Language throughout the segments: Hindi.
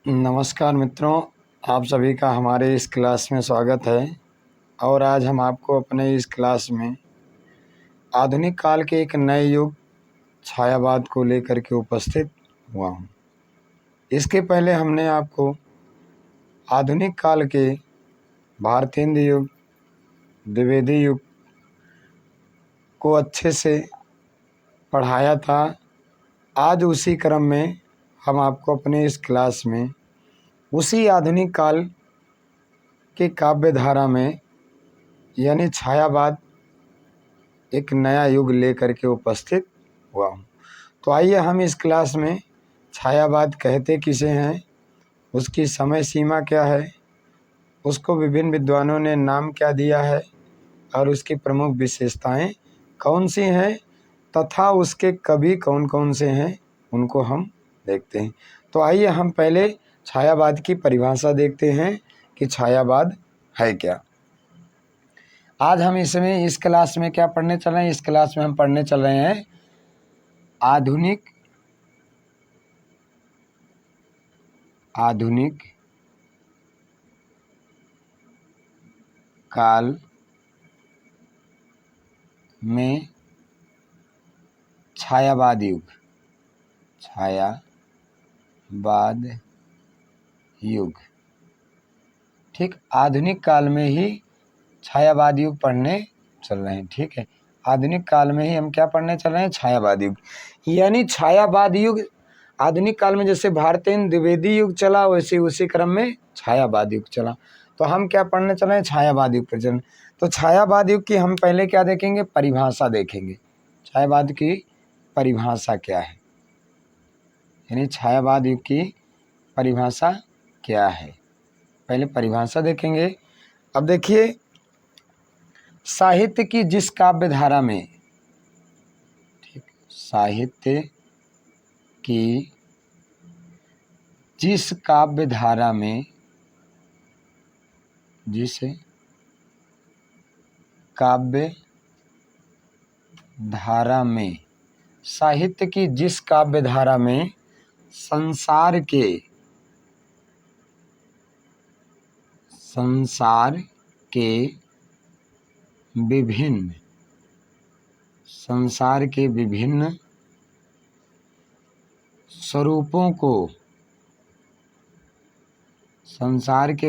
नमस्कार मित्रों, आप सभी का हमारे इस क्लास में स्वागत है। और आज हम आपको अपने इस क्लास में आधुनिक काल के एक नए युग छायावाद को लेकर के उपस्थित हुआ हूँ। इसके पहले हमने आपको आधुनिक काल के भारतेंद्र युग, द्विवेदी युग को अच्छे से पढ़ाया था। आज उसी क्रम में हम आपको अपने इस क्लास में उसी आधुनिक काल के काव्य धारा में यानी छायावाद एक नया युग लेकर के उपस्थित हुआ हूँ। तो आइए हम इस क्लास में छायावाद कहते किसे हैं, उसकी समय सीमा क्या है, उसको विभिन्न विद्वानों ने नाम क्या दिया है और उसकी प्रमुख विशेषताएं कौन सी हैं तथा उसके कवि कौन कौन से हैं उनको हम देखते हैं। तो आइए हम पहले छायावाद की परिभाषा देखते हैं कि छायावाद है क्या। आज हम इसमें इस क्लास में क्या पढ़ने चल रहे हैं, इस क्लास में हम पढ़ने चल रहे हैं आधुनिक काल में छायावाद युग। ठीक, आधुनिक काल में ही छायावाद युग पढ़ने चल रहे हैं। ठीक है, आधुनिक काल में ही हम क्या पढ़ने चल रहे हैं, छायावाद युग। यानी छायावाद युग आधुनिक काल में जैसे भारतेंद्र द्विवेदी युग चला वैसे उसी क्रम में छायावाद युग चला। तो हम क्या पढ़ने चल रहे हैं, छायावाद युग पर चल। तो छायावाद युग की हम पहले क्या देखेंगे, परिभाषा देखेंगे। छायावाद की परिभाषा क्या है, यानी छायावाद युग की परिभाषा क्या है, पहले परिभाषा देखेंगे। अब देखिए, साहित्य की जिस काव्य धारा में, ठीक, साहित्य की जिस काव्य धारा में, जिस काव्य धारा में, साहित्य की जिस काव्य धारा में संसार के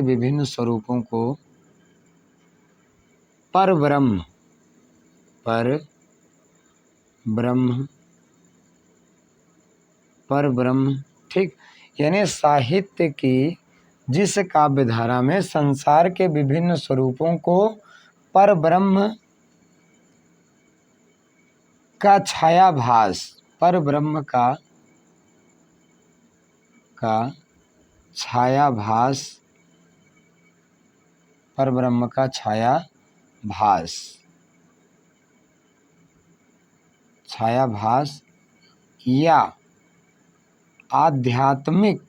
विभिन्न स्वरूपों को परब्रह्म, ठीक, यानी साहित्य की जिस काव्य धारा में संसार के विभिन्न स्वरूपों को परब्रह्म का छायाभास, परब्रह्म का छायाभास, परब्रह्म का छायाभास या आध्यात्मिक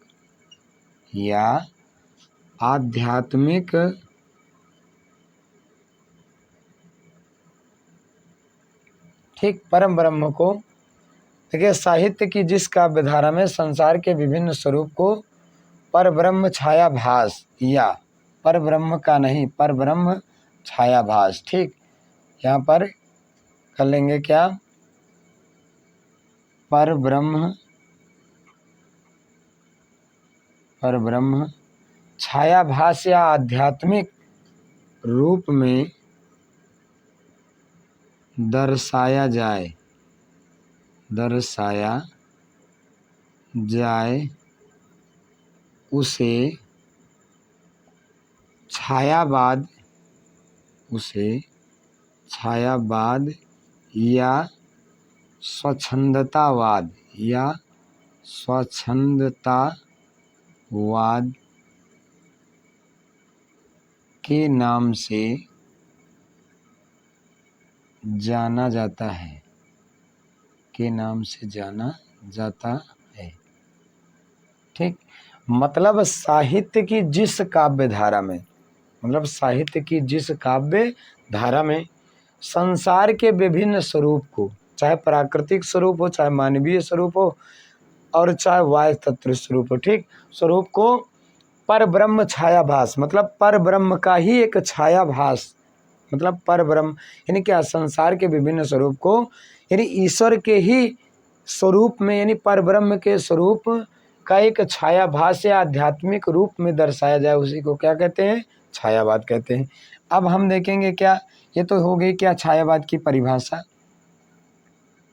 ठीक, परम ब्रह्म को, देखिए, साहित्य की जिस काव्य धारा में संसार के विभिन्न स्वरूप को परब्रह्म छायाभास या परब्रह्म का नहीं, परब्रह्म छायाभास। ठीक, यहाँ पर कर लेंगे क्या, परब्रह्म छायाभास या आध्यात्मिक रूप में दर्शाया जाए उसे छायावाद या स्वच्छंदतावाद के नाम से जाना जाता है। ठीक, मतलब साहित्य की जिस काव्य धारा में, संसार के विभिन्न स्वरूप को, चाहे प्राकृतिक स्वरूप हो चाहे मानवीय स्वरूप हो, और चाहे वायु तत्व स्वरूप हो, ठीक, स्वरूप को पर ब्रह्म छायाभास, मतलब पर ब्रह्म का ही एक छायाभास, मतलब पर ब्रह्म यानी क्या, संसार के विभिन्न स्वरूप को यानी ईश्वर के ही स्वरूप में यानी पर ब्रह्म के स्वरूप का एक छायाभास या आध्यात्मिक रूप में दर्शाया जाए, उसी को क्या कहते हैं, छायावाद कहते हैं। अब हम देखेंगे क्या, ये तो हो गई क्या छायावाद की परिभाषा,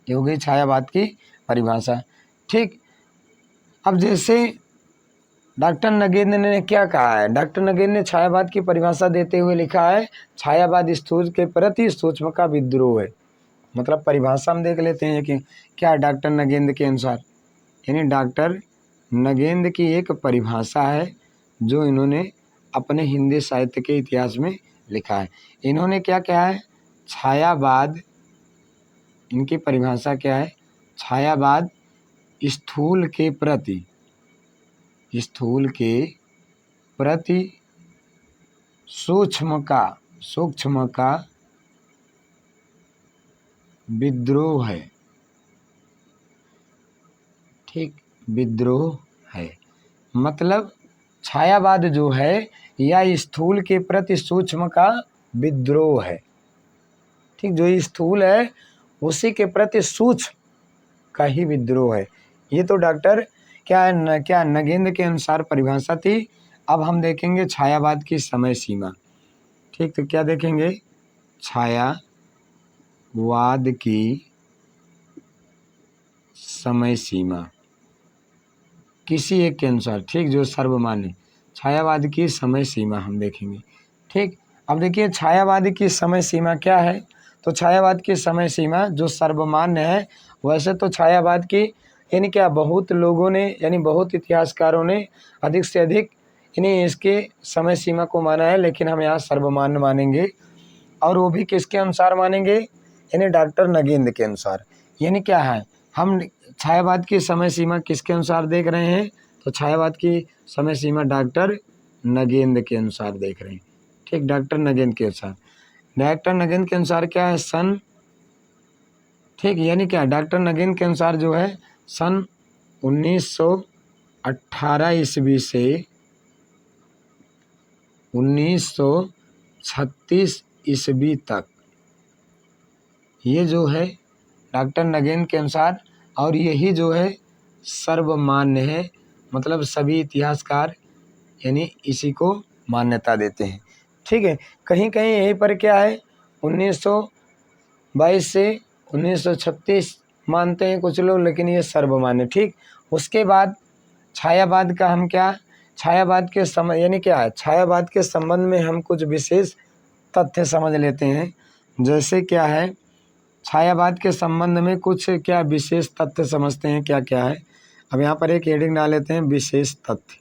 ये हो गई छायावाद की परिभाषा, ठीक। अब जैसे डॉक्टर नगेंद्र ने क्या कहा है, डॉक्टर नगेंद्र ने छायावाद की परिभाषा देते हुए लिखा है, छायावाद स्थूल के प्रति सूक्ष्म का विद्रोह है। मतलब परिभाषा हम देख लेते हैं कि क्या डॉक्टर नगेंद्र के अनुसार, यानी डॉक्टर नगेंद्र की एक परिभाषा है जो इन्होंने अपने हिंदी साहित्य के इतिहास में लिखा है। इन्होंने क्या कहा है, छायावाद, इनकी परिभाषा क्या है, छायावाद स्थूल के प्रति, स्थूल के प्रति सूक्ष्म का विद्रोह है, ठीक, विद्रोह है। मतलब छायावाद जो है या स्थूल के प्रति सूक्ष्म का विद्रोह है, ठीक, जो स्थूल है उसी के प्रति सूक्ष्म का ही विद्रोह है। ये तो डॉक्टर क्या नगेंद्र के अनुसार परिभाषा थी। अब हम देखेंगे छायावाद की समय सीमा, ठीक, तो क्या देखेंगे, छायावाद की समय सीमा किसी एक के अनुसार, ठीक, जो सर्वमान्य, छायावाद की समय सीमा हम देखेंगे, ठीक। अब देखिए छायावाद की समय सीमा क्या है, तो छायावाद की समय सीमा जो सर्वमान्य है, वैसे तो छायावाद की यानी क्या बहुत लोगों ने यानी बहुत इतिहासकारों ने अधिक से अधिक यानी इसके समय सीमा को माना है, लेकिन हम यहाँ सर्वमान्य मानेंगे, और वो भी किसके अनुसार मानेंगे, यानी डॉक्टर नगेंद्र के अनुसार। यानी क्या है, हम छायावाद की समय सीमा किसके अनुसार देख रहे हैं, तो छायावाद की समय सीमा डॉक्टर नगेंद्र के अनुसार देख रहे हैं, ठीक, डॉक्टर नगेंद्र के अनुसार। डॉक्टर नगेंद्र के अनुसार क्या है, सन, ठीक, यानी क्या डॉक्टर नगेंद्र के अनुसार जो है सन 1918 ईस्वी से 1936 ईस्वी तक, ये जो है डॉक्टर नगेंद्र के अनुसार, और यही जो है सर्वमान्य है, मतलब सभी इतिहासकार यानी इसी को मान्यता देते हैं, ठीक है। कहीं कहीं यहीं पर क्या है 1922 से 1936 मानते हैं कुछ लोग, लेकिन ये सर्वमान्य, ठीक। उसके बाद छायावाद का हम क्या, छायावाद के समय यानी क्या है, छायावाद के संबंध में हम कुछ विशेष तथ्य समझ लेते हैं। जैसे क्या है, छायावाद के संबंध में कुछ क्या विशेष तथ्य समझते हैं, क्या क्या है। अब यहाँ पर एक हेडिंग डाल लेते हैं, विशेष तथ्य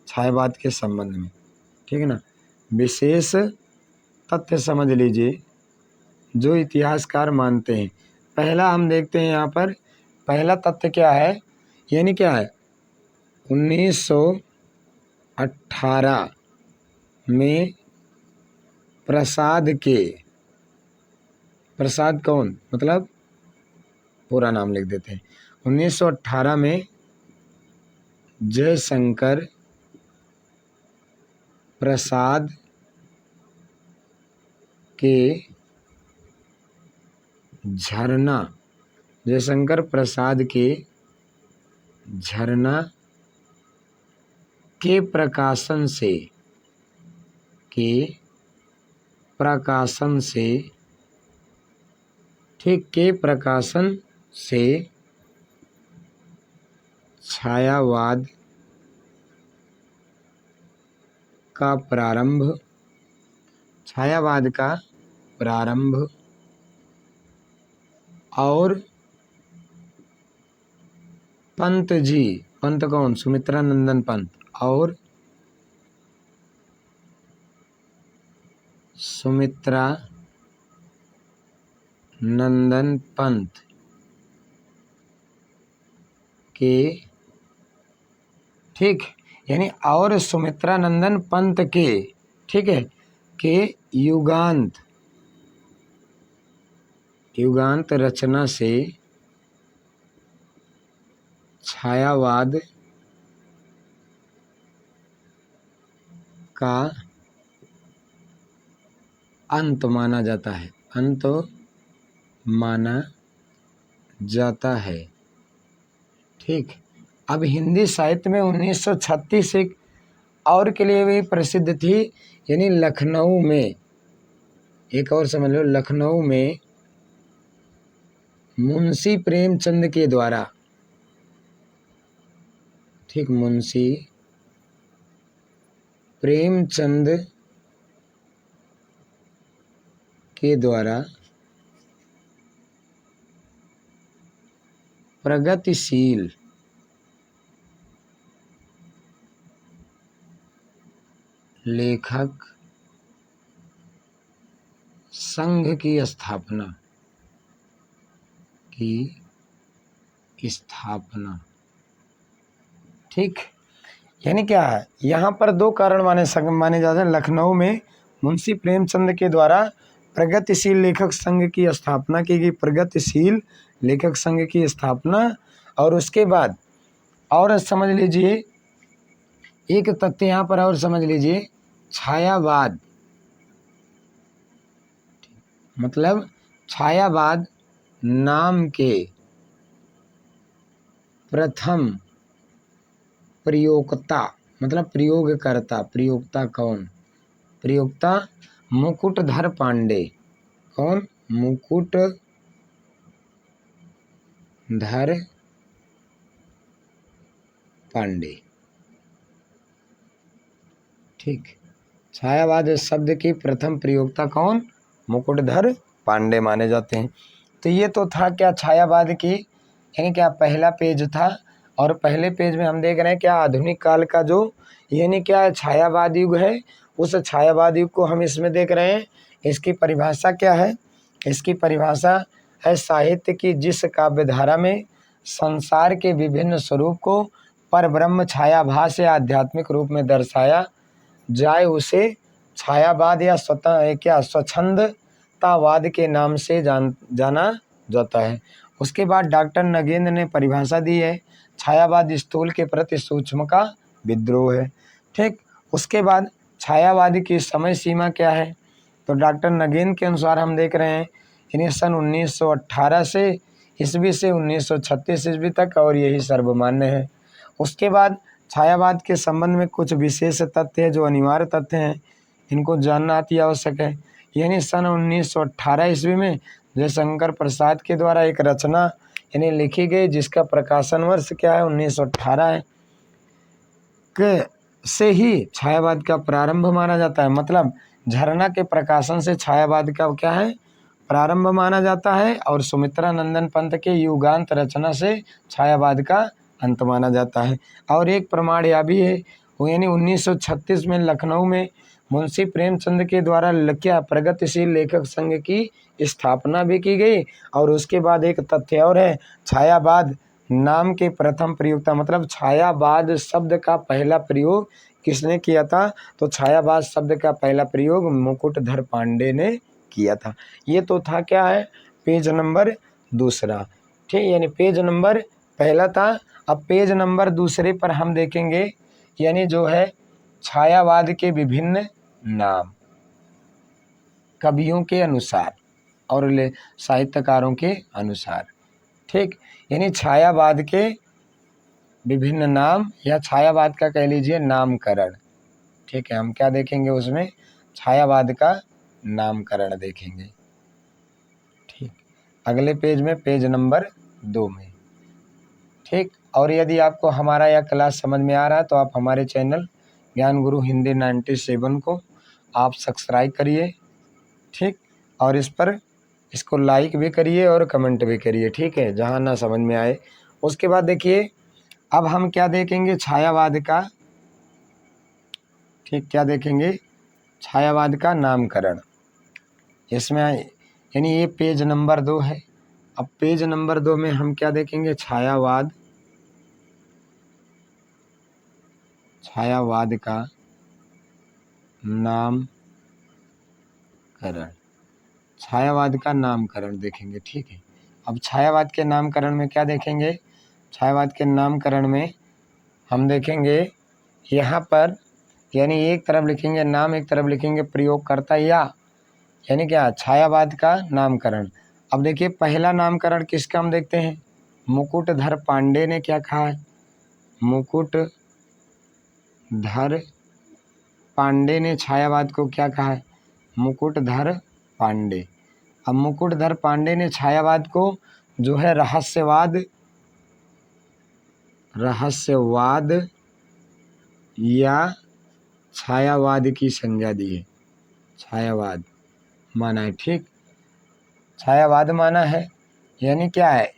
छायावाद के संबंध में, ठीक है ना, विशेष तथ्य समझ लीजिए जो इतिहासकार मानते हैं। पहला हम देखते हैं यहाँ पर, पहला तथ्य क्या है, यानी क्या है 1918 में प्रसाद कौन, मतलब पूरा नाम लिख देते हैं, 1918 में जयशंकर प्रसाद के झरना, जयशंकर प्रसाद के झरना के प्रकाशन से ठीक के प्रकाशन से छायावाद का प्रारंभ और पंत कौन, सुमित्रा नंदन पंत, और सुमित्रा नंदन पंत के, ठीक, यानी और सुमित्रा नंदन पंत के, ठीक है, के युगांत रचना से छायावाद का अंत माना जाता है, अंत माना जाता है। ठीक। अब हिंदी साहित्य में 1936 एक और के लिए भी प्रसिद्ध थी, यानी लखनऊ में, एक और समझ लो, लखनऊ में मुंशी प्रेमचंद के द्वारा, ठीक, मुंशी प्रेमचंद के द्वारा प्रगतिशील लेखक संघ की स्थापना ठीक। यानी क्या है, यहाँ पर दो कारण माने जाते हैं। लखनऊ में मुंशी प्रेमचंद के द्वारा प्रगतिशील लेखक संघ की स्थापना की गई, प्रगतिशील लेखक संघ की स्थापना। और उसके बाद और समझ लीजिए एक तथ्य यहाँ पर और समझ लीजिए, छायावाद, मतलब छायावाद नाम के प्रथम प्रयोक्ता, मतलब प्रयोगकर्ता, प्रयोक्ता कौन, प्रयोक्ता मुकुटधर पांडे। कौन? मुकुटधर पांडे। ठीक। छायावाद शब्द के प्रथम प्रयोक्ता कौन? मुकुटधर पांडे माने जाते हैं। तो ये तो था क्या छायावाद की, यानी क्या पहला पेज था। और पहले पेज में हम देख रहे हैं क्या आधुनिक काल का जो यानी क्या छायावाद युग है, उस छायावाद युग को हम इसमें देख रहे हैं। इसकी परिभाषा क्या है? इसकी परिभाषा है साहित्य की जिस काव्य धारा में संसार के विभिन्न स्वरूप को परब्रह्म छायाभास या आध्यात्मिक रूप में दर्शाया जाए उसे छायावाद या स्वच्छंदतावाद के नाम से जाना जाता है। उसके बाद डॉक्टर नगेंद्र ने परिभाषा दी है, छायावाद स्थूल के प्रति सूक्ष्म का विद्रोह है। ठीक। उसके बाद छायावाद की समय सीमा क्या है? तो डॉक्टर नगेंद्र के अनुसार हम देख रहे हैं इन्हें सन 1918 से ईस्वी से 1936 ईस्वी तक, और यही सर्वमान्य है। उसके बाद छायावाद के संबंध में कुछ विशेष तथ्य है जो अनिवार्य तथ्य हैं, इनको जानना अति आवश्यक है। यानी सन 1918 ईस्वी में जयशंकर प्रसाद के द्वारा एक रचना यानी लिखी गई जिसका प्रकाशन वर्ष क्या है? 1918 है, से ही छायावाद का प्रारंभ माना जाता है। मतलब झरना के प्रकाशन से छायावाद का क्या है? प्रारंभ माना जाता है। और सुमित्रा नंदन पंत के युगांत रचना से छायावाद का अंत माना जाता है। और एक प्रमाण यह भी है, वो यानी 1936 में लखनऊ में मुंशी प्रेमचंद के द्वारा क्या प्रगतिशील लेखक संघ की स्थापना भी की गई। और उसके बाद एक तथ्य और है, छायावाद नाम के प्रथम प्रयोक्ता, मतलब छायावाद शब्द का पहला प्रयोग किसने किया था? तो छायावाद शब्द का पहला प्रयोग मुकुटधर पांडे ने किया था। ये तो था क्या है? पेज नंबर दूसरा। ठीक, यानी पेज नंबर पहला था। अब पेज नंबर दूसरे पर हम देखेंगे यानी जो है छायावाद के विभिन्न नाम कवियों के अनुसार और साहित्यकारों के अनुसार। ठीक, यानी छायावाद के विभिन्न नाम या छायावाद का कह लीजिए नामकरण। ठीक है, हम क्या देखेंगे उसमें? छायावाद का नामकरण देखेंगे। ठीक, अगले पेज में पेज नंबर 2 में। ठीक, और यदि आपको हमारा यह क्लास समझ में आ रहा है तो आप हमारे चैनल ज्ञान गुरु हिंदी 97 को आप सब्सक्राइब करिए। ठीक, और इसको लाइक भी करिए और कमेंट भी करिए। ठीक है, जहाँ ना समझ में आए। उसके बाद देखिए अब हम क्या देखेंगे? छायावाद का, ठीक, क्या देखेंगे? छायावाद का नामकरण। इसमें यानी ये पेज नंबर 2 है। अब पेज नंबर 2 में हम क्या देखेंगे? छायावाद का नामकरण, छायावाद का नामकरण देखेंगे। ठीक है, अब छायावाद के नामकरण में क्या देखेंगे? छायावाद के नामकरण में हम देखेंगे यहाँ पर, यानी एक तरफ लिखेंगे नाम, एक तरफ लिखेंगे प्रयोगकर्ता या, यानी क्या, छायावाद का नामकरण। अब देखिए पहला नामकरण किसका हम देखते हैं, मुकुटधर पांडे ने क्या कहा है, मुकुटधर पांडे ने छायावाद को क्या कहा है, मुकुटधर पांडे। अब मुकुटधर पांडे ने छायावाद को जो है रहस्यवाद या छायावाद की संज्ञा दी है, छायावाद माना है। ठीक, छायावाद माना है, यानी क्या है,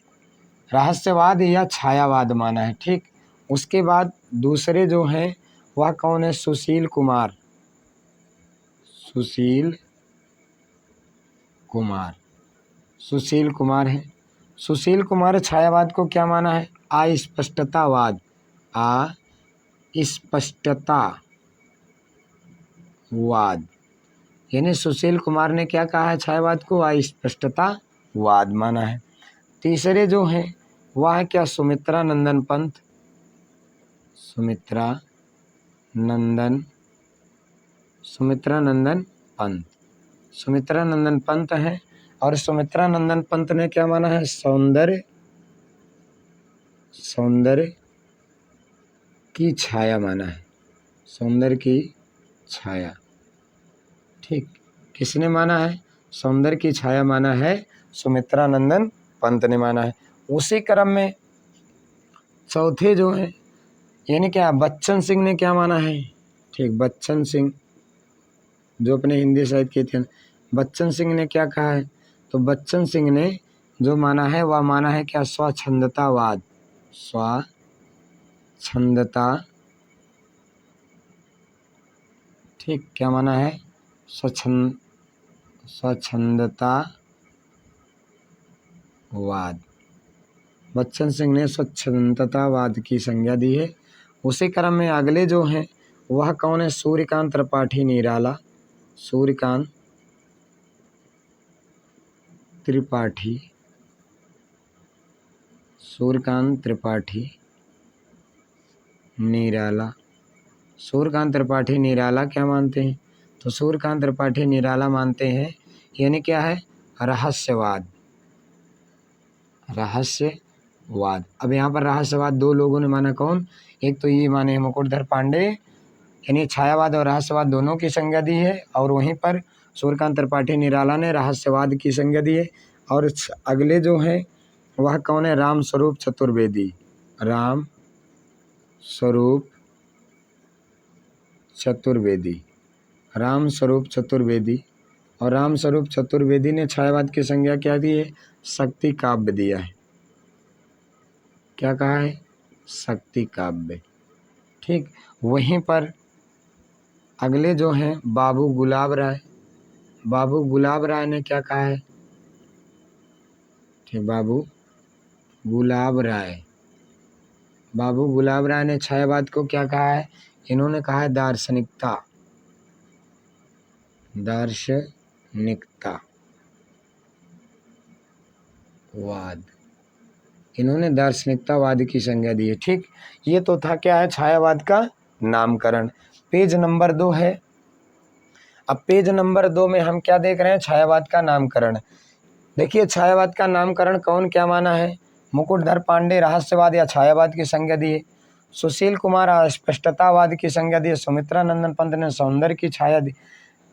रहस्यवाद या छायावाद माना है। ठीक, उसके बाद दूसरे जो हैं वह कौन है, सुशील कुमार है। सुशील कुमार छायावाद को क्या माना है, अस्पष्टतावाद यानी सुशील कुमार ने क्या कहा है, छायावाद को अस्पष्टतावाद माना है। तीसरे जो हैं वह है क्या, सुमित्रा नंदन पंत हैं। और सुमित्रा नंदन पंत ने क्या माना है, सौंदर्य की छाया माना है, सौंदर्य की छाया। ठीक, किसने माना है, सौंदर्य की छाया माना है, सुमित्रा नंदन पंत ने माना है। उसी क्रम में चौथे जो हैं, यानी क्या, बच्चन सिंह ने क्या माना है। ठीक, बच्चन सिंह जो अपने हिंदी साहित्य के थे, बच्चन सिंह ने क्या कहा है, तो बच्चन सिंह ने जो माना है वह माना है क्या, स्वच्छंदतावाद। ठीक, क्या माना है, स्वच्छंदतावाद। बच्चन सिंह ने स्वच्छंदतावाद की संज्ञा दी है। उसी क्रम में अगले जो हैं वह कौन है, सूर्यकांत त्रिपाठी निराला। सूर्यकांत त्रिपाठी निराला क्या मानते हैं, तो सूर्यकांत त्रिपाठी निराला मानते हैं, यानी क्या है, रहस्यवाद। अब यहाँ पर रहस्यवाद दो लोगों ने माना, कौन, एक तो ये माने मुकुटधर पांडे, यानी छायावाद और रहस्यवाद दोनों की संज्ञा दी है, और वहीं पर सूर्यकांत त्रिपाठी निराला ने रहस्यवाद की संज्ञा दी है। और अगले जो हैं वह कौन है, रामस्वरूप चतुर्वेदी। और रामस्वरूप चतुर्वेदी ने छायावाद की संज्ञा क्या दी है, शक्ति काव्य दिया है। क्या कहा है, शक्ति काव्य। ठीक, वहीं पर अगले जो हैं बाबू गुलाब राय ने क्या कहा है, ठीक, बाबू गुलाब राय ने छायावाद को क्या कहा है, इन्होंने कहा है दार्शनिकतावाद। इन्होंने दार्शनिकतावाद की संज्ञा दी है। ठीक, ये तो था क्या है, छायावाद का नामकरण। पेज नंबर 2 है। अब पेज नंबर 2 में हम क्या देख रहे हैं, छायावाद का नामकरण। देखिए छायावाद का नामकरण कौन क्या माना है, मुकुटधर पांडे रहस्यवाद या छायावाद की संज्ञा दी है, सुशील कुमार अस्पष्टतावाद की संज्ञा दी है, सुमित्रा नंदन पंत ने सौंदर्य की छाया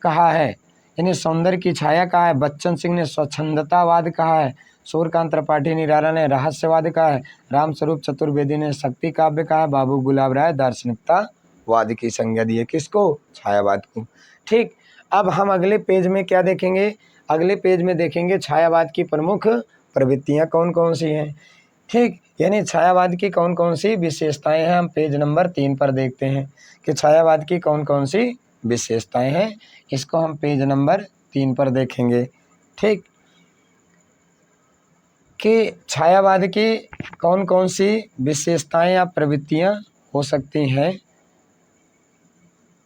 कहा है, यानी सौंदर्य की छाया कहा है, बच्चन सिंह ने स्वच्छंदतावाद कहा है, सूर्यकांत त्रिपाठी निराला ने रहस्यवाद कहा है, रामस्वरूप चतुर्वेदी ने शक्ति काव्य कहा है, बाबू गुलाब राय दार्शनिकतावाद की संज्ञा दी है, किसको, छायावाद को। ठीक, अब हम अगले पेज में क्या देखेंगे, अगले पेज में देखेंगे छायावाद की प्रमुख प्रवृत्तियां कौन कौन सी हैं। ठीक, यानी छायावाद की कौन कौन सी विशेषताएं हैं, हम पेज नंबर 3 पर देखते हैं कि छायावाद की कौन कौन सी विशेषताएं हैं, इसको हम पेज नंबर 3 पर देखेंगे। ठीक, कि छायावाद की कौन कौन सी विशेषताएं या प्रवृत्तियां हो सकती हैं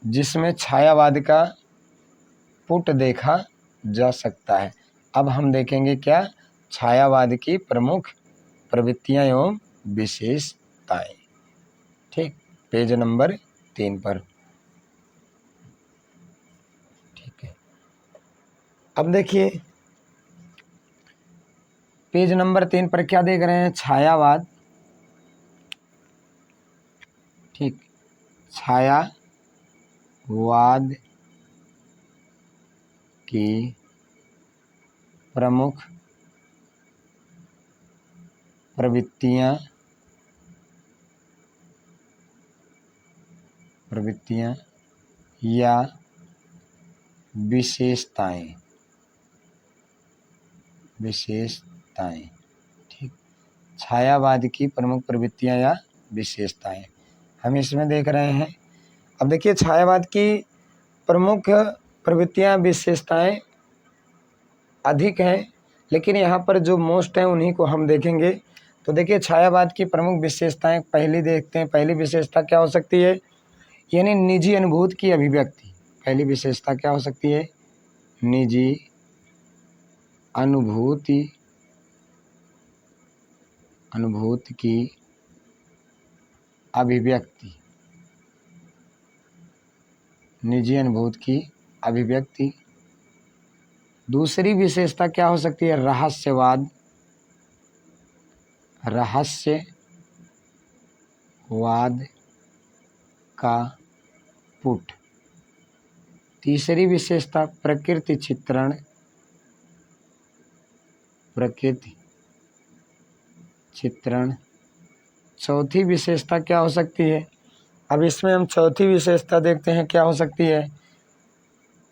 जिसमें छायावाद का पुट देखा जा सकता है। अब हम देखेंगे क्या, छायावाद की प्रमुख प्रवृत्तियां एवं विशेषताएं। ठीक, पेज नंबर 3 पर। ठीक है, अब देखिए पेज नंबर 3 पर क्या देख रहे हैं, छायावाद। ठीक, छायावाद की प्रमुख प्रवृत्तियां या विशेषताएं। ठीक, छायावाद की प्रमुख प्रवृत्तियां या विशेषताएं हम इसमें देख रहे हैं। अब देखिए छायावाद की प्रमुख प्रवृत्तियां विशेषताएं अधिक हैं, लेकिन यहाँ पर जो मोस्ट हैं उन्हीं को हम देखेंगे। तो देखिए छायावाद की प्रमुख विशेषताएं पहली देखते हैं। पहली विशेषता क्या हो सकती है, यानी निजी अनुभूति की अभिव्यक्ति। पहली विशेषता क्या हो सकती है, निजी अनुभूति की अभिव्यक्ति। निजी अनुभूति की अभिव्यक्ति। दूसरी विशेषता क्या हो सकती है, रहस्यवाद का पुट। तीसरी विशेषता प्रकृति चित्रण। चौथी विशेषता क्या हो सकती है, अब इसमें हम चौथी विशेषता देखते हैं क्या हो सकती है,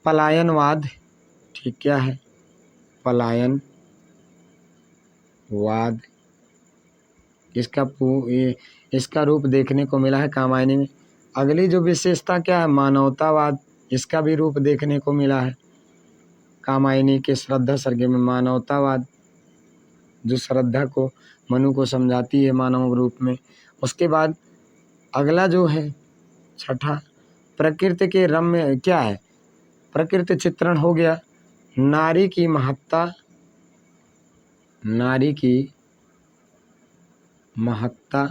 पलायनवाद। ठीक, क्या है, पलायनवाद। इसका रूप देखने को मिला है कामायनी में। अगली जो विशेषता क्या है, मानवतावाद। इसका भी रूप देखने को मिला है कामायनी के श्रद्धा सर्गे में। मानवतावाद जो श्रद्धा को, मनु को समझाती है मानव रूप में। उसके बाद अगला जो है छठा, प्रकृति के रम्य क्या है, प्रकृति चित्रण हो गया। नारी की महत्ता।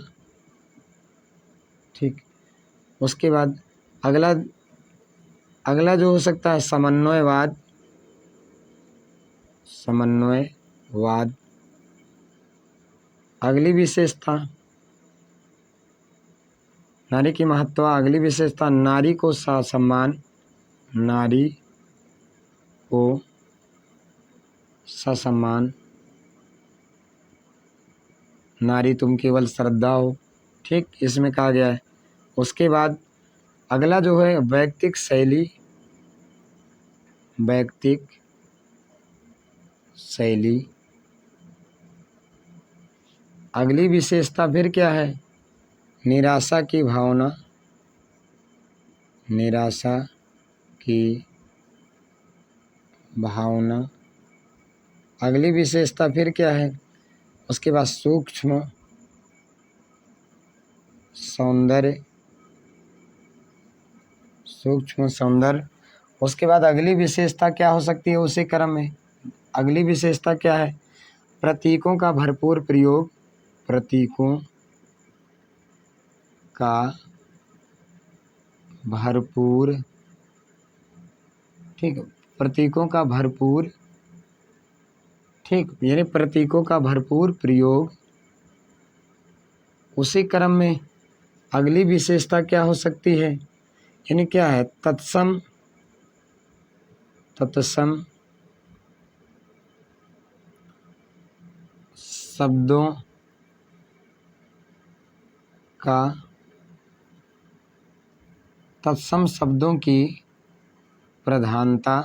ठीक, उसके बाद अगला जो हो सकता है समन्वयवाद। अगली विशेषता नारी की महत्व। अगली विशेषता नारी को ससम्मान। नारी तुम केवल श्रद्धा हो। ठीक, इसमें कहा गया है। उसके बाद अगला जो है वैयक्तिक शैली। अगली विशेषता फिर क्या है, निराशा की भावना। अगली विशेषता फिर क्या है, उसके बाद सूक्ष्म सौंदर्य। उसके बाद अगली विशेषता क्या हो सकती है उसी क्रम में, अगली विशेषता क्या है, प्रतीकों का भरपूर प्रयोग। ठीक, प्रतीकों का भरपूर। ठीक, यानी प्रतीकों का भरपूर प्रयोग। उसी क्रम में अगली विशेषता क्या हो सकती है, यानी क्या है, तत्सम शब्दों की प्रधानता।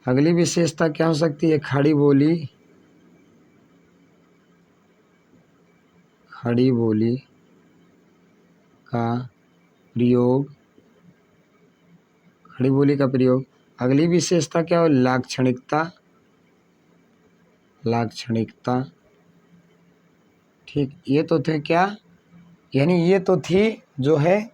अगली विशेषता क्या हो सकती है, खड़ी बोली का प्रयोग। अगली विशेषता क्या हो, लाक्षणिकता। ठीक, ये तो थे क्या, यानी ये तो थी जो है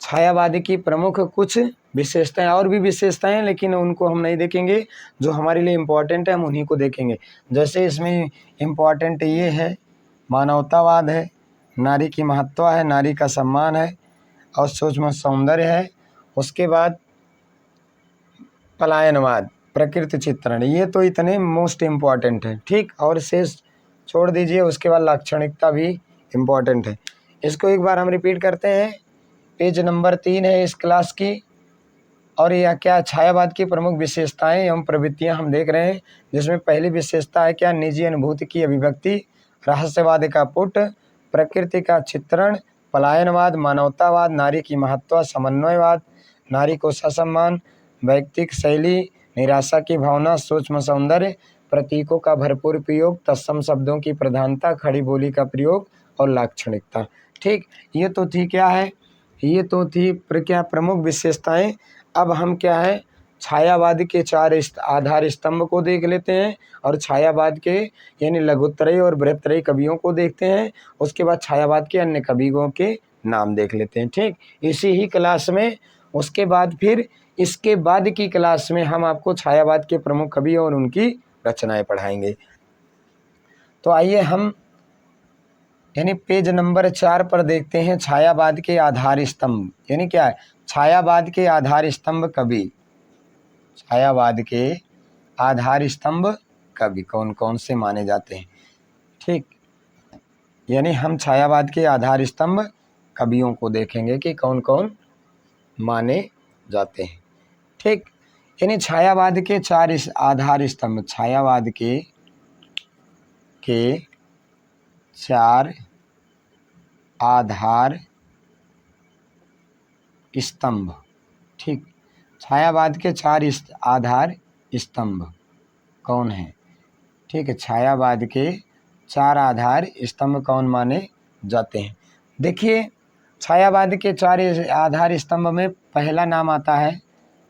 छायावाद की प्रमुख कुछ विशेषताएं, और भी विशेषताएं हैं लेकिन उनको हम नहीं देखेंगे, जो हमारे लिए इम्पोर्टेंट है हम उन्हीं को देखेंगे। जैसे इसमें इम्पोर्टेंट ये है, मानवतावाद है, नारी की महत्व है, नारी का सम्मान है और सूक्ष्म सौंदर्य है। उसके बाद पलायनवाद, प्रकृति चित्रण, ये तो इतने मोस्ट इम्पॉर्टेंट है, ठीक। और शेष छोड़ दीजिए। उसके बाद लाक्षणिकता भी इम्पॉर्टेंट है। इसको एक बार हम रिपीट करते हैं। पेज नंबर 3 है इस क्लास की, और यह क्या, छायावाद की प्रमुख विशेषताएं एवं प्रवृत्तियां हम देख रहे हैं। जिसमें पहली विशेषता है क्या, निजी अनुभूति की अभिव्यक्ति, रहस्यवाद का पुट, प्रकृति का चित्रण, पलायनवाद, मानवतावाद, नारी की महत्व, समन्वयवाद, नारी को ससम्मान, वैयक्तिक शैली, निराशा की भावना, सूक्ष्म सौंदर्य, प्रतीकों का भरपूर प्रयोग, तत्सम शब्दों की प्रधानता, खड़ी बोली का प्रयोग और लाक्षणिकता, ठीक। ये तो थी क्या है, ये तो थी क्या प्रमुख विशेषताएं। अब हम क्या है, छायावाद के 4 आधार स्तंभ को देख लेते हैं, और छायावाद के यानी लघुत्रयी और बृहत्त्रयी कवियों को देखते हैं। उसके बाद छायावाद के अन्य कवियों के नाम देख लेते हैं, ठीक, इसी ही क्लास में। उसके बाद फिर इसके बाद की क्लास में हम आपको छायावाद के प्रमुख कवि और उनकी रचनाएं पढ़ाएंगे। तो आइए हम यानी पेज नंबर 4 पर देखते हैं छायावाद के आधार स्तंभ, यानी क्या है, छायावाद के आधार स्तंभ कवि। छायावाद के आधार स्तंभ कवि कौन कौन से माने जाते हैं, ठीक। यानी हम छायावाद के आधार स्तंभ कवियों को देखेंगे कि कौन कौन माने जाते हैं, ठीक। यानी छायावाद के 4 आधार स्तंभ, छायावाद के 4 आधार स्तंभ, ठीक। छायावाद के 4 आधार स्तंभ कौन है, ठीक है। छायावाद के 4 आधार स्तंभ कौन माने जाते हैं। देखिए, छायावाद के 4 आधार स्तंभ में पहला नाम आता है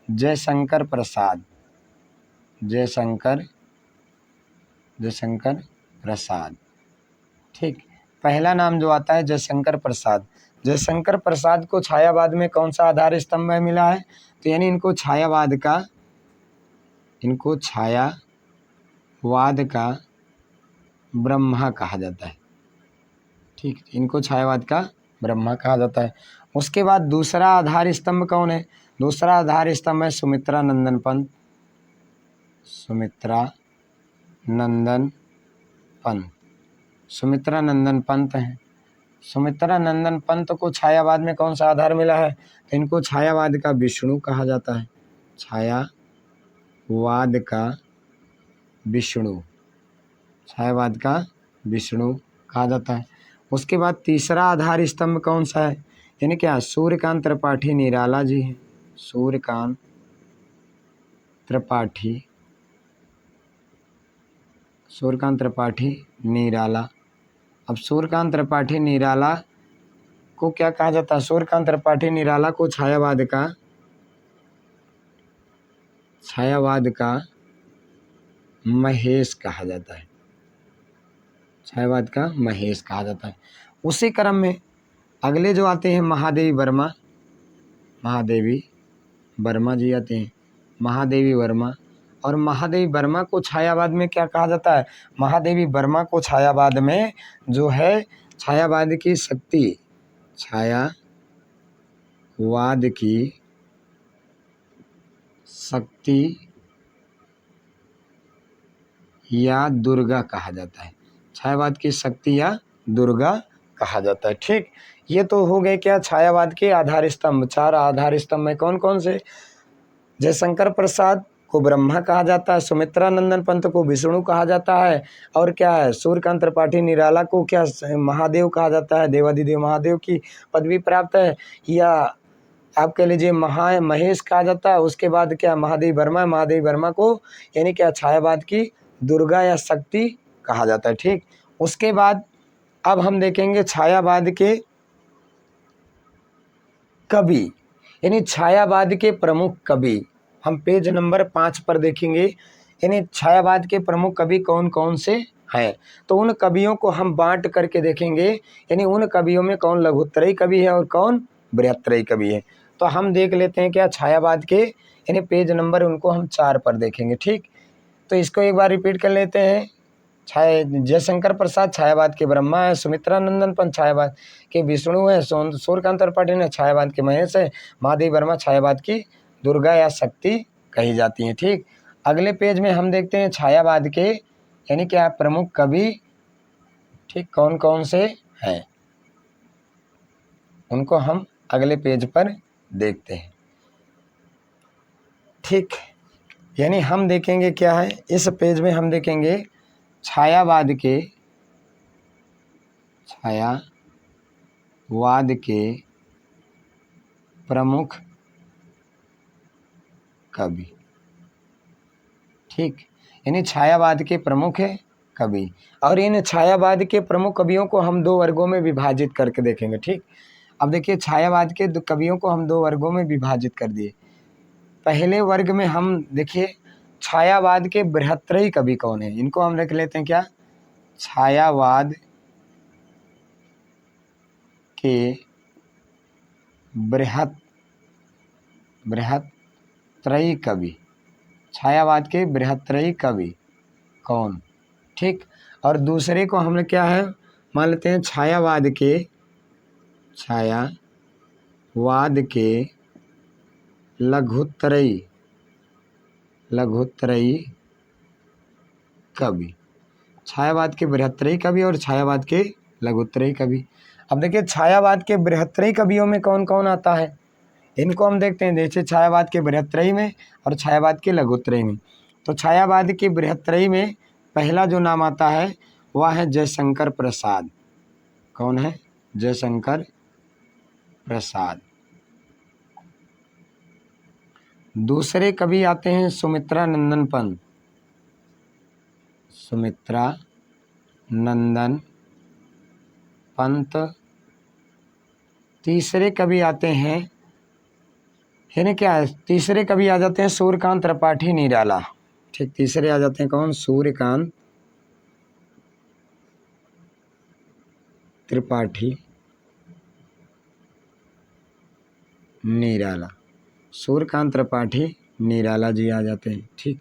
जयशंकर प्रसाद। जयशंकर प्रसाद, ठीक। पहला नाम जो आता है जयशंकर प्रसाद। जयशंकर प्रसाद को छायावाद में कौन सा आधार स्तंभ में मिला है, तो यानी इनको छायावाद का ब्रह्मा कहा जाता है, ठीक। इनको छायावाद का ब्रह्मा कहा जाता है। उसके बाद दूसरा आधार स्तंभ कौन है, दूसरा आधार स्तंभ है सुमित्रा नंदन पंत। सुमित्रा नंदन पंत हैं। सुमित्रा नंदन पंत को छायावाद में कौन सा आधार मिला है, तो इनको छायावाद का विष्णु कहा जाता है। छायावाद का विष्णु कहा जाता है। उसके बाद तीसरा आधार स्तंभ कौन सा है, यानी क्या, सूर्यकांत त्रिपाठी निराला जी हैं। सूर्यकांत त्रिपाठी निराला। अब सूर्यकांत त्रिपाठी निराला को क्या कहा जाता है, सूर्यकांत त्रिपाठी निराला को छायावाद का महेश कहा जाता है। छायावाद का महेश कहा जाता है। उसी क्रम में अगले जो आते हैं महादेवी वर्मा जी आते हैं। महादेवी वर्मा, और महादेवी वर्मा को छायावाद में क्या कहा जाता है, महादेवी वर्मा को छायावाद में जो है छायावाद की शक्ति या दुर्गा कहा जाता है। छायावाद की शक्ति या दुर्गा कहा जाता है, ठीक। ये तो हो गए क्या, छायावाद के आधार स्तंभ। 4 आधार स्तंभ में कौन कौन से, जयशंकर प्रसाद को ब्रह्मा कहा जाता है, सुमित्रा नंदन पंत को विष्णु कहा जाता है, और क्या है, सूर्यकांत त्रिपाठी निराला को क्या महादेव कहा जाता है, देवाधिदेव महादेव की पदवी प्राप्त है, या आप कह लीजिए महेश कहा जाता है। उसके बाद क्या, महादेवी वर्मा को यानी क्या छायावाद की दुर्गा या शक्ति कहा जाता है, ठीक। उसके बाद अब हम देखेंगे छायावाद के कवि, यानी छायावाद के प्रमुख कवि। हम पेज नंबर 5 पर देखेंगे, यानी छायावाद के प्रमुख कवि कौन कौन से हैं। तो उन कवियों को हम बांट करके देखेंगे, यानी उन कवियों में कौन लघुत्रयी कवि है और कौन बृहत्त्रयी कवि है। तो हम देख लेते हैं क्या छायावाद के यानी पेज नंबर उनको हम 4 पर देखेंगे। ठीक, तो इसको एक बार रिपीट कर लेते हैं। जयशंकर प्रसाद छायावाद के ब्रह्मा है, सुमित्रा नंदन पंत छायावाद के विष्णु है, सूर्यकांत त्रिपाठी ने छायावाद के महेश है, महादेवी वर्मा छायावाद की दुर्गा या शक्ति कही जाती है। ठीक, अगले पेज में हम देखते हैं छायावाद के यानी क्या प्रमुख कवि, ठीक, कौन कौन से हैं उनको हम अगले पेज पर देखते हैं। ठीक, यानी हम देखेंगे क्या है इस पेज में, हम देखेंगे छायावाद के प्रमुख कवि। ठीक, यानी छायावाद के प्रमुख कवि, और इन छायावाद के प्रमुख कवियों को हम 2 वर्गों में विभाजित करके देखेंगे। ठीक, अब देखिए छायावाद के कवियों को हम 2 वर्गों में विभाजित कर दिए। पहले वर्ग में हम देखिए छायावाद के बृहत्त्रयी कवि कौन है, इनको हम रख लेते हैं क्या, छायावाद के बृहत्त्रयी कवि, छायावाद के बृहत्त्रयी कवि कौन। ठीक, और दूसरे को हमने क्या है मान लेते हैं छायावाद के लघुत्तरयी कवि, छायावाद के बृहत्त्रयी कवि और छायावाद के लघुत्तरयी कवि। अब देखिए छायावाद के बृहत्त्रयी कवियों में कौन कौन आता है, इनको हम देखते हैं। जैसे छायावाद के बृहत्त्रयी में और छायावाद के लघुत्तरयी में, तो छायावाद के बृहत्त्रयी में पहला जो नाम आता है वह है जयशंकर प्रसाद। कौन है, जयशंकर प्रसाद। दूसरे कवि आते हैं सुमित्रा नंदन पंत। तीसरे कवि आते हैं यानी क्या है, तीसरे कवि आ जाते हैं सूर्यकांत त्रिपाठी निराला। ठीक, तीसरे आ जाते हैं कौन, सूर्यकांत त्रिपाठी निराला, सूर्यकांत त्रिपाठी निराला जी आ जाते हैं। ठीक,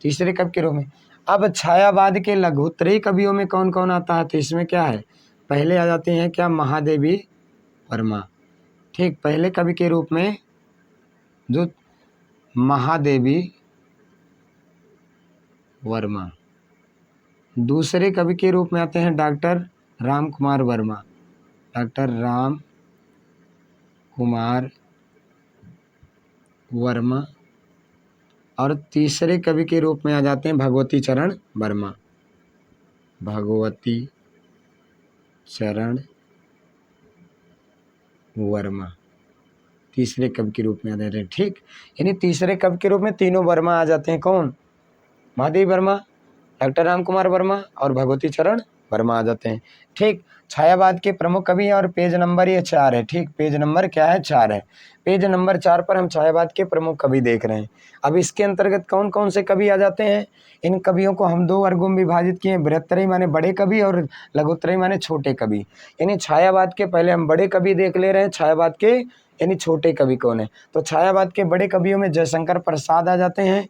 तीसरे कवि के रूप में। अब छायावाद के लघुत्तरयी कवियों में कौन कौन आता है, तो इसमें क्या है, पहले आ जाते हैं क्या, महादेवी वर्मा। ठीक, पहले कवि के रूप में जो महादेवी वर्मा। दूसरे कवि के रूप में आते हैं डॉक्टर राम कुमार वर्मा। और तीसरे कवि के रूप में आ जाते हैं भगवती चरण वर्मा, तीसरे कवि के रूप में आ जाते हैं। ठीक, यानी तीसरे कवि के रूप में तीनों वर्मा आ जाते हैं। कौन, महादेवी वर्मा, डॉक्टर राम कुमार वर्मा और भगवती चरण वर्मा आ जाते हैं। ठीक, छायावाद के प्रमुख कवि और पेज नंबर ये 4 है। ठीक, पेज नंबर क्या है, 4 है। पेज नंबर 4 पर हम छायावाद के प्रमुख कवि देख रहे हैं। अब इसके अंतर्गत कौन कौन से कवि आ जाते हैं, इन कवियों को हम 2 वर्गों में विभाजित किए, बृहत्तरयी माने बड़े कवि और लघुत्तरयी माने छोटे कवि। यानी छायावाद के पहले हम बड़े कवि देख ले रहे हैं, छायावाद के यानी छोटे कवि कौन है, तो छायावाद के बड़े कवियों में जयशंकर प्रसाद आ जाते हैं,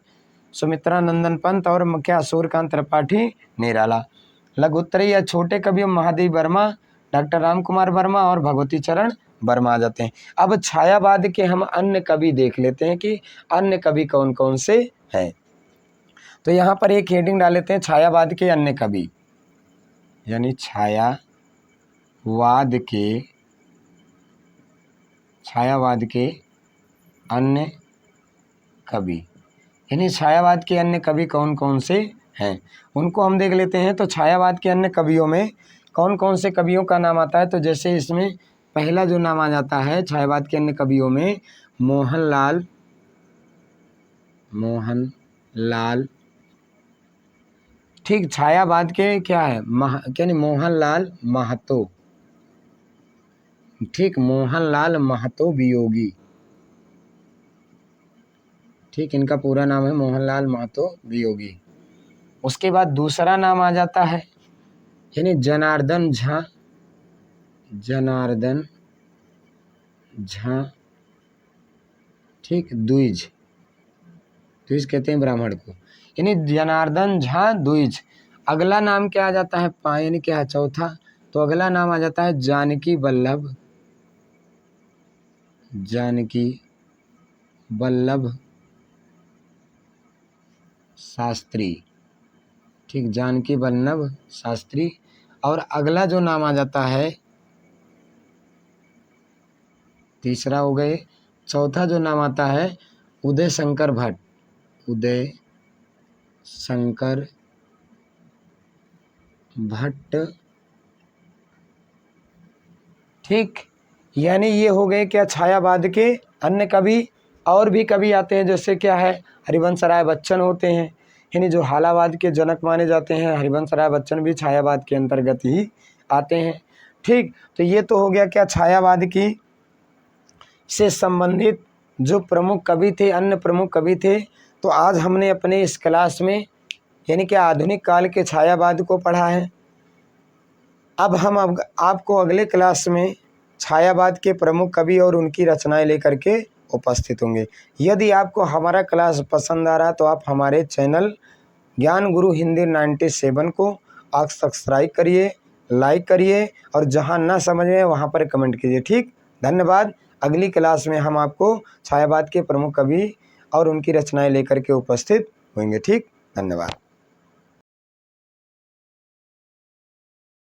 सुमित्रा नंदन पंत और क्या सूर्यकांत त्रिपाठी निराला। लघुत्तरयी या छोटे कवियों महादेवी वर्मा, डॉक्टर राम कुमार वर्मा और भगवती चरण वर्मा आ जाते हैं। अब छायावाद के हम अन्य कवि देख लेते हैं कि अन्य कवि कौन कौन से हैं। तो यहाँ पर एक हेडिंग डाल लेते हैं छायावाद के अन्य कवि, यानी छायावाद के अन्य कवि, यानी छायावाद के अन्य कवि कौन कौन से हैं उनको हम देख लेते हैं। तो छायावाद के अन्य कवियों में कौन कौन से कवियों का नाम आता है, तो जैसे इसमें पहला जो नाम आ जाता है छायावाद के अन्य कवियों में मोहनलाल। ठीक, छायावाद के क्या है यानी मोहनलाल महतो। ठीक, मोहनलाल महतो वियोगी। ठीक, इनका पूरा नाम है मोहनलाल महतो वियोगी। उसके बाद दूसरा नाम आ जाता है यानी जनार्दन झा ठीक, द्विज, द्विज कहते हैं ब्राह्मण को, यानी जनार्दन झा द्विज। अगला नाम क्या आ जाता है, यानी क्या है चौथा, तो अगला नाम आ जाता है जानकी वल्लभ, जानकी वल्लभ शास्त्री। ठीक, जानकी वल्लभ शास्त्री। और अगला जो नाम आ जाता है, तीसरा हो गए, चौथा जो नाम आता है उदय शंकर भट्ट, उदय शंकर भट्ट। ठीक, यानी ये हो गए क्या छायावाद के अन्य कवि। और भी कवि आते हैं, जैसे क्या है हरिवंश राय बच्चन होते हैं, यानी जो हालावाद के जनक माने जाते हैं, हरिवंश राय बच्चन भी छायावाद के अंतर्गत ही आते हैं। ठीक, तो ये तो हो गया क्या छायावाद की से संबंधित जो प्रमुख कवि थे, अन्य प्रमुख कवि थे। तो आज हमने अपने इस क्लास में यानी कि आधुनिक काल के छायावाद को पढ़ा है। अब हम आपको अगले क्लास में छायावाद के प्रमुख कवि और उनकी रचनाएं लेकर के उपस्थित होंगे। यदि आपको हमारा क्लास पसंद आ रहा तो आप हमारे चैनल ज्ञान गुरु हिंदी 97 को आप सब्सक्राइब करिए, लाइक करिए, और जहां ना समझ में वहां पर कमेंट कीजिए। ठीक, धन्यवाद। अगली क्लास में हम आपको छायावाद के प्रमुख कवि और उनकी रचनाएं लेकर के उपस्थित होंगे। ठीक, धन्यवाद।